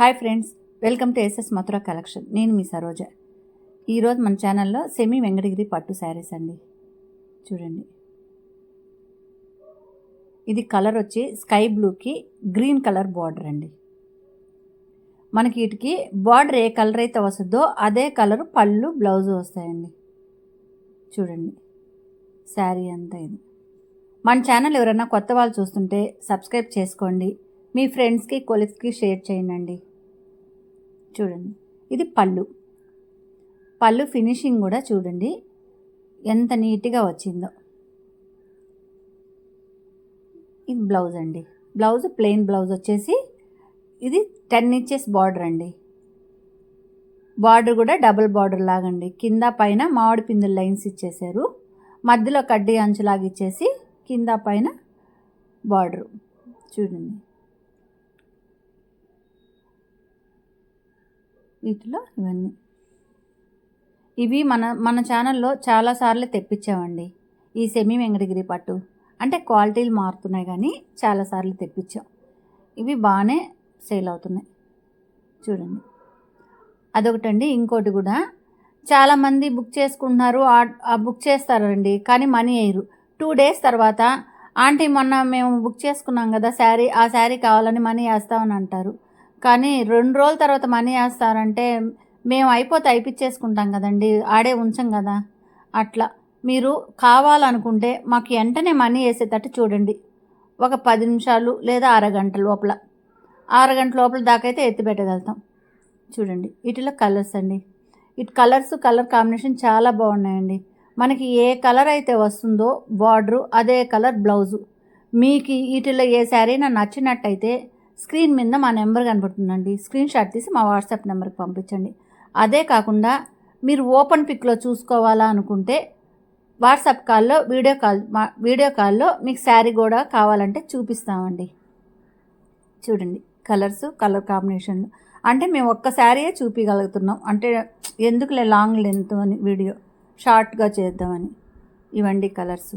Hi friends, welcome to SS Mathura collection. నేను మీ సరోజ. ఈరోజు మన ఛానల్లో సెమీ వెంకటగిరి పట్టు శారీస్ అండి. చూడండి, ఇది కలర్ వచ్చి స్కై బ్లూకి గ్రీన్ కలర్ బార్డర్ అండి. మనకి వీటికి బార్డర్ ఏ కలర్ అయితే వస్తుందో అదే కలర్ పళ్ళు బ్లౌజ్ వస్తాయండి. చూడండి, శారీ అంతా ఇది. మన ఛానల్ ఎవరైనా కొత్త వాళ్ళు చూస్తుంటే సబ్స్క్రైబ్ చేసుకోండి, మీ ఫ్రెండ్స్కి కొలీగ్స్కి షేర్ చేయండి. చూడండి, ఇది పళ్ళు ఫినిషింగ్ కూడా చూడండి ఎంత నీట్గా వచ్చిందో. ఇది బ్లౌజ్ అండి. బ్లౌజ్ ప్లెయిన్ బ్లౌజ్ వచ్చేసి ఇది 10 ఇంచెస్ బార్డర్ అండి. బార్డర్ కూడా డబుల్ బార్డర్ లాగండి. కింద పైన మామిడి పిందుల లైన్స్ ఇచ్చేసారు, మధ్యలో కడ్డీ అంచులాగా ఇచ్చేసి కింద పైన బార్డరు. చూడండి, వీటిలో ఇవి మన ఛానల్లో చాలాసార్లు తెప్పించామండి. ఈ సెమీ వెంకటగిరి పట్టు అంటే క్వాలిటీలు మారుతున్నాయి, కానీ చాలాసార్లు తెప్పించాం. ఇవి బాగానే సేల్ అవుతున్నాయి. చూడండి, అదొకటండి. ఇంకోటి కూడా చాలామంది బుక్ చేసుకుంటున్నారు, బుక్ చేస్తారండి, కానీ మనీ వేయరు. 2 డేస్ తర్వాత ఆంటీ మొన్న మేము బుక్ చేసుకున్నాం కదా శారీ, ఆ శారీ కావాలని మనీ వేస్తామని అంటారు. కానీ 2 రోజుల తర్వాత మనీ వేస్తారంటే మేము అయిపించేసుకుంటాం కదండి, ఆడే ఉంచం కదా. అట్లా మీరు కావాలనుకుంటే మాకు వెంటనే మనీ వేసేటట్టు చూడండి. ఒక 10 నిమిషాలు లేదా అరగంట లోపల దాకా అయితే ఎత్తి పెట్టగలుగుతాం. చూడండి, వీటిలో కలర్స్ అండి. ఇటు కలర్ కాంబినేషన్ చాలా బాగున్నాయండి. మనకి ఏ కలర్ అయితే వస్తుందో బార్డరు అదే కలర్ బ్లౌజు. మీకు వీటిలో ఏ శారీ నచ్చినట్టయితే స్క్రీన్ మీద మా నెంబర్ కనబడుతుందండి, స్క్రీన్ షాట్ తీసి మా వాట్సాప్ నెంబర్కి పంపించండి. అదే కాకుండా మీరు ఓపెన్ పిక్లో చూసుకోవాలా అనుకుంటే వాట్సాప్ కాల్లో వీడియో కాల్లో మీకు శారీ కూడా కావాలంటే చూపిస్తామండి. చూడండి, కలర్ కాంబినేషన్లు అంటే మేము ఒక్క శారీయే చూపించగలుగుతున్నాం, అంటే ఎందుకులే లాంగ్ లెంత్ అని వీడియో షార్ట్గా చేద్దామని. ఇవండి కలర్స్.